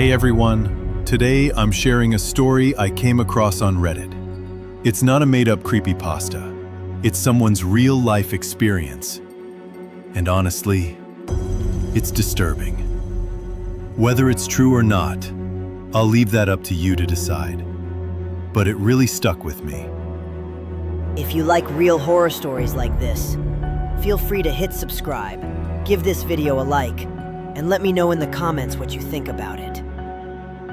Hey everyone, today I'm sharing a story I came across on Reddit. It's not a made-up creepypasta. It's someone's real-life experience. And honestly, it's disturbing. Whether it's true or not, I'll leave that up to you to decide. But it really stuck with me. If you like real horror stories like this, feel free to hit subscribe, give this video a like, and let me know in the comments what you think about it.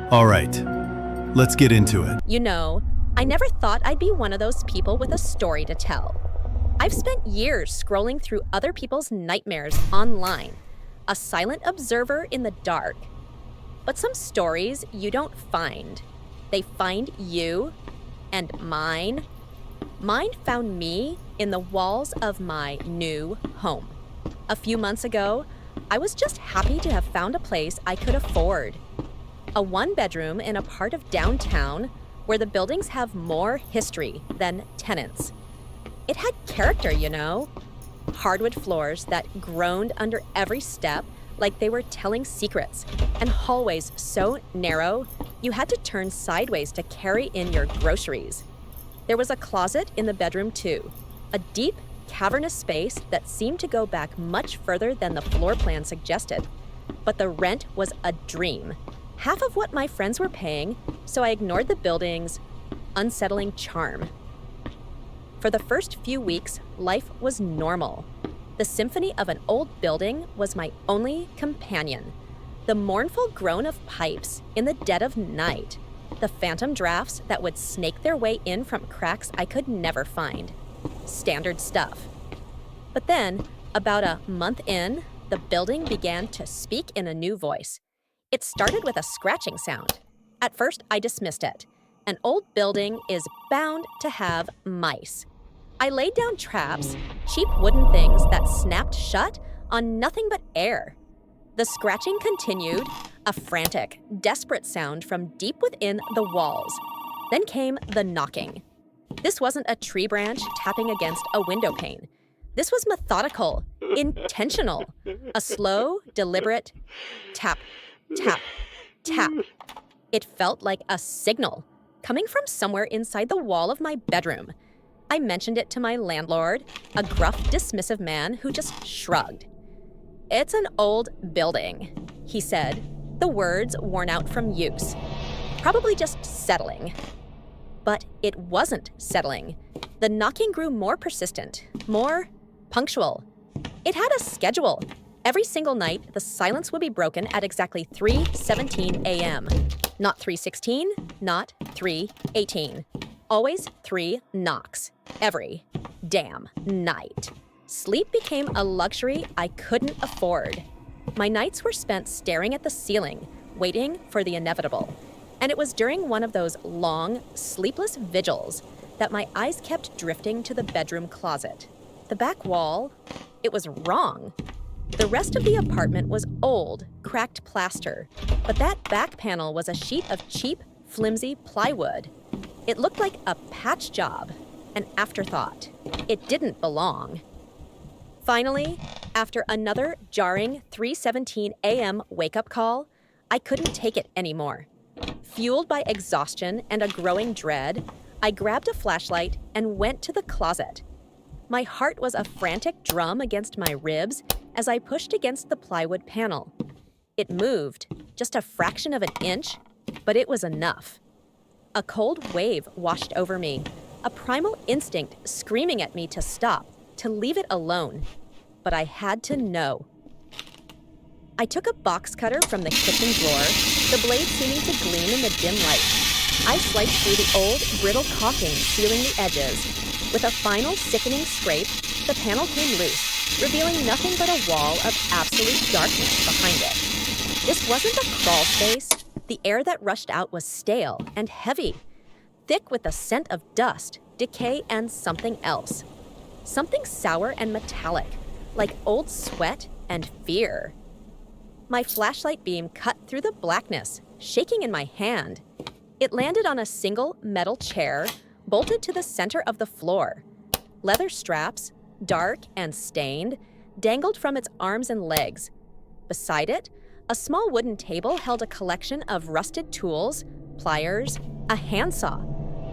All right, let's get into it. You know, I never thought I'd be one of those people with a story to tell. I've spent years scrolling through other people's nightmares online, a silent observer in the dark. But some stories you don't find. They find you, and mine. Mine found me in the walls of my new home. A few months ago, I was just happy to have found a place I could afford. A one-bedroom in a part of downtown where the buildings have more history than tenants. It had character, you know. Hardwood floors that groaned under every step like they were telling secrets, and hallways so narrow you had to turn sideways to carry in your groceries. There was a closet in the bedroom too, a deep, cavernous space that seemed to go back much further than the floor plan suggested. But the rent was a dream, half of what my friends were paying, so I ignored the building's unsettling charm. For the first few weeks, life was normal. The symphony of an old building was my only companion. The mournful groan of pipes in the dead of night. The phantom drafts that would snake their way in from cracks I could never find. Standard stuff. But then, about a month in, the building began to speak in a new voice. It started with a scratching sound. At first, I dismissed it. An old building is bound to have mice. I laid down traps, cheap wooden things that snapped shut on nothing but air. The scratching continued, a frantic, desperate sound from deep within the walls. Then came the knocking. This wasn't a tree branch tapping against a window pane. This was methodical, intentional, a slow, deliberate tap, tap, tap. It felt like a signal coming from somewhere inside the wall of my bedroom. I mentioned it to my landlord, a gruff, dismissive man who just shrugged. "It's an old building," he said, the words worn out from use. Probably just settling. But it wasn't settling. The knocking grew more persistent, more punctual. It had a schedule. Every single night, the silence would be broken at exactly 3:17 a.m. Not 3:16, not 3:18. Always 3 knocks. Every damn night. Sleep became a luxury I couldn't afford. My nights were spent staring at the ceiling, waiting for the inevitable. And it was during one of those long, sleepless vigils that my eyes kept drifting to the bedroom closet. The back wall, it was wrong. The rest of the apartment was old, cracked plaster, but that back panel was a sheet of cheap, flimsy plywood. It looked like a patch job, an afterthought. It didn't belong. Finally, after another jarring 3:17 a.m. wake-up call, I couldn't take it anymore. Fueled by exhaustion and a growing dread, I grabbed a flashlight and went to the closet. My heart was a frantic drum against my ribs as I pushed against the plywood panel. It moved, just a fraction of an inch, but it was enough. A cold wave washed over me, a primal instinct screaming at me to stop, to leave it alone. But I had to know. I took a box cutter from the kitchen drawer, the blade seeming to gleam in the dim light. I sliced through the old, brittle caulking sealing the edges. With a final sickening scrape, the panel came loose, revealing nothing but a wall of absolute darkness behind it. This wasn't a crawl space. The air that rushed out was stale and heavy, thick with the scent of dust, decay, and something else. Something sour and metallic, like old sweat and fear. My flashlight beam cut through the blackness, shaking in my hand. It landed on a single metal chair, bolted to the center of the floor. Leather straps, dark and stained, dangled from its arms and legs. Beside it, A small wooden table held a collection of rusted tools, pliers, a handsaw,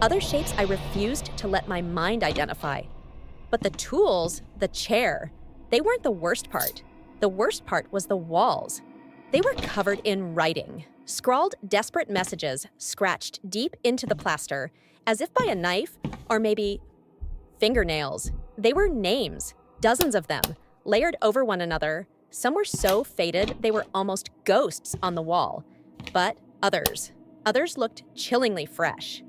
other shapes I refused to let my mind identify. But the tools, the chair, they weren't the worst part. The worst part was the walls. They were covered in writing, scrawled desperate messages scratched deep into the plaster, as if by a knife or maybe fingernails. They were names, dozens of them, layered over one another. Some were so faded they were almost ghosts on the wall. But others looked chillingly fresh.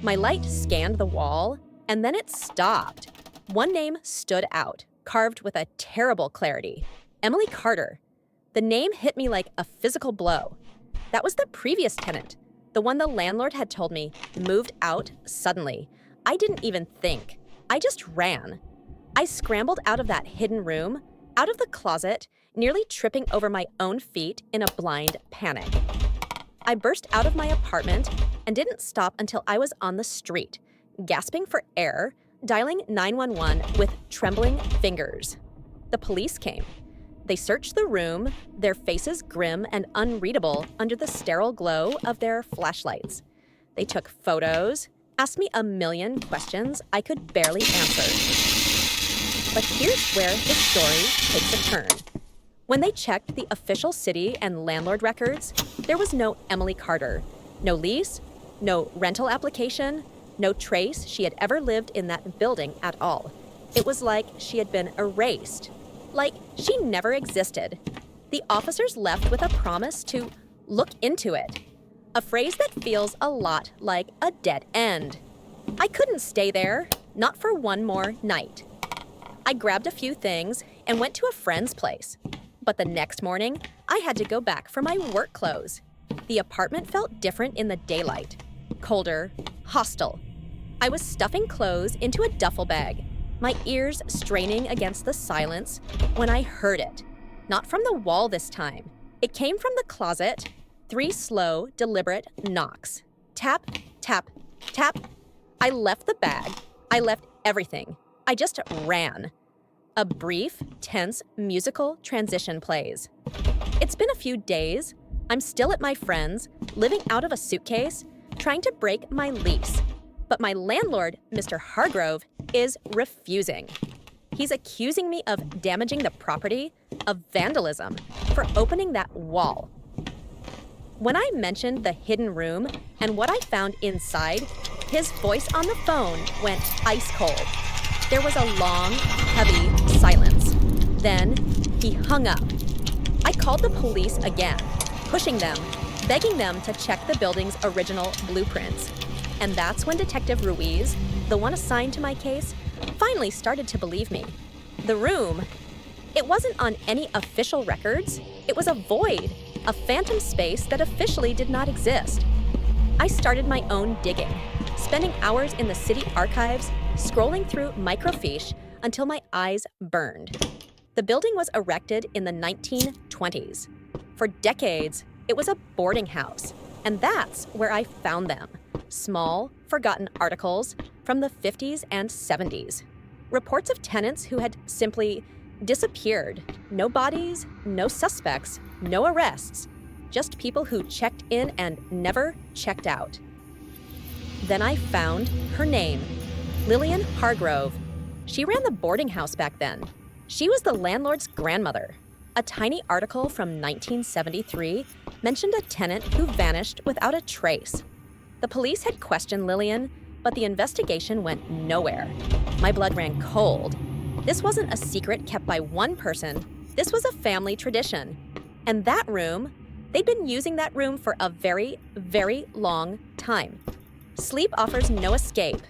My light scanned the wall, and then it stopped. One name stood out, carved with a terrible clarity. Emily Carter. The name hit me like a physical blow. That was the previous tenant, the one the landlord had told me moved out suddenly. I didn't even think. I just ran. I scrambled out of that hidden room, out of the closet, nearly tripping over my own feet in a blind panic. I burst out of my apartment and didn't stop until I was on the street, gasping for air, dialing 911 with trembling fingers. The police came. They searched the room, their faces grim and unreadable under the sterile glow of their flashlights. They took photos, asked me a million questions I could barely answer. But here's where the story takes a turn. When they checked the official city and landlord records, there was no Emily Carter, no lease, no rental application, no trace she had ever lived in that building at all. It was like she had been erased, like she never existed. The officers left with a promise to look into it, a phrase that feels a lot like a dead end. I couldn't stay there, not for one more night. I grabbed a few things and went to a friend's place. But the next morning, I had to go back for my work clothes. The apartment felt different in the daylight. Colder, hostile. I was stuffing clothes into a duffel bag, my ears straining against the silence when I heard it. Not from the wall this time. It came from the closet. 3 slow, deliberate knocks. Tap, tap, tap. I left the bag. I left everything. I just ran. A brief, tense, musical transition plays. It's been a few days. I'm still at my friend's, living out of a suitcase, trying to break my lease. But my landlord, Mr. Hargrove, is refusing. He's accusing me of damaging the property, of vandalism, for opening that wall. When I mentioned the hidden room and what I found inside, his voice on the phone went ice cold. There was a long, heavy silence. Then he hung up. I called the police again, pushing them, begging them to check the building's original blueprints. And that's when Detective Ruiz, the one assigned to my case, finally started to believe me. The room, it wasn't on any official records. It was a void, a phantom space that officially did not exist. I started my own digging, spending hours in the city archives, scrolling through microfiche until my eyes burned. The building was erected in the 1920s. For decades, it was a boarding house, and that's where I found them. Small, forgotten articles from the 50s and 70s. Reports of tenants who had simply disappeared. No bodies, no suspects, no arrests. Just people who checked in and never checked out. Then I found her name, Lillian Hargrove. She ran the boarding house back then. She was the landlord's grandmother. A tiny article from 1973 mentioned a tenant who vanished without a trace. The police had questioned Lillian, but the investigation went nowhere. My blood ran cold. This wasn't a secret kept by one person. This was a family tradition. And that room, they'd been using that room for a very, very long time. Sleep offers no escape.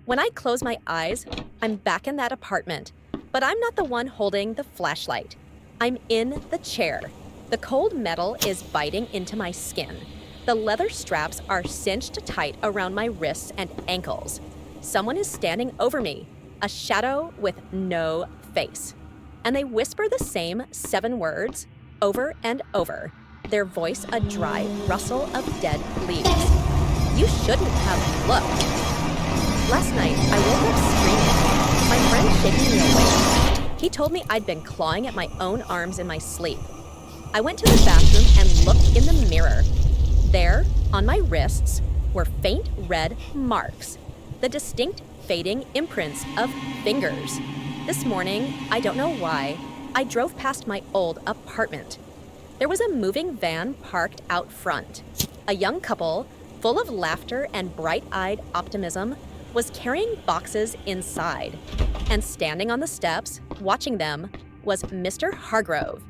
When I close my eyes, I'm back in that apartment, but I'm not the one holding the flashlight. I'm in the chair. The cold metal is biting into my skin. The leather straps are cinched tight around my wrists and ankles. Someone is standing over me, a shadow with no face. And they whisper the same 7 words over and over, their voice a dry rustle of dead leaves. You shouldn't have looked. Last night, I woke up screaming, my friend shaking me awake. He told me I'd been clawing at my own arms in my sleep. I went to the bathroom and looked in the mirror. There, on my wrists, were faint red marks, the distinct fading imprints of fingers. This morning, I don't know why, I drove past my old apartment. There was a moving van parked out front. A young couple, full of laughter and bright-eyed optimism, was carrying boxes inside. And standing on the steps, watching them, was Mr. Hargrove.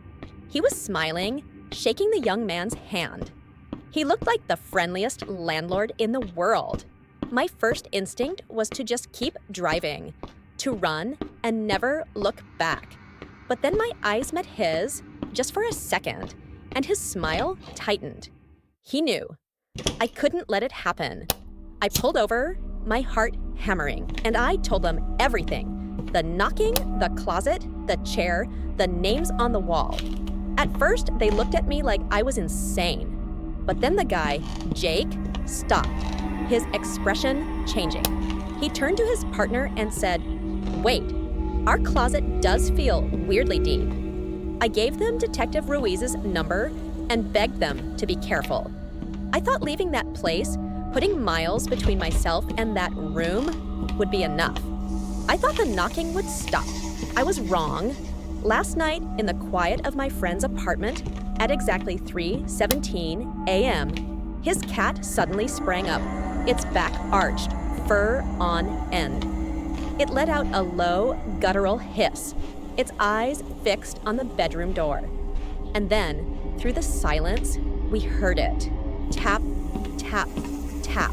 He was smiling, shaking the young man's hand. He looked like the friendliest landlord in the world. My first instinct was to just keep driving, to run and never look back. But then my eyes met his, just for a second, and his smile tightened. He knew. I couldn't let it happen. I pulled over, my heart hammering, and I told them everything. The knocking, the closet, the chair, the names on the wall. At first, they looked at me like I was insane. But then the guy, Jake, stopped, his expression changing. He turned to his partner and said, "Wait, our closet does feel weirdly deep." I gave them Detective Ruiz's number and begged them to be careful. I thought leaving that place, putting miles between myself and that room, would be enough. I thought the knocking would stop. I was wrong. Last night, in the quiet of my friend's apartment, at exactly 3:17 a.m., his cat suddenly sprang up, its back arched, fur on end. It let out a low, guttural hiss, its eyes fixed on the bedroom door. And then, through the silence, we heard it. Tap, tap, tap.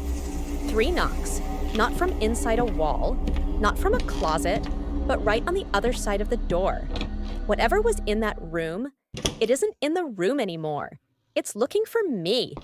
3 knocks, not from inside a wall, not from a closet, but right on the other side of the door. Whatever was in that room, it isn't in the room anymore. It's looking for me.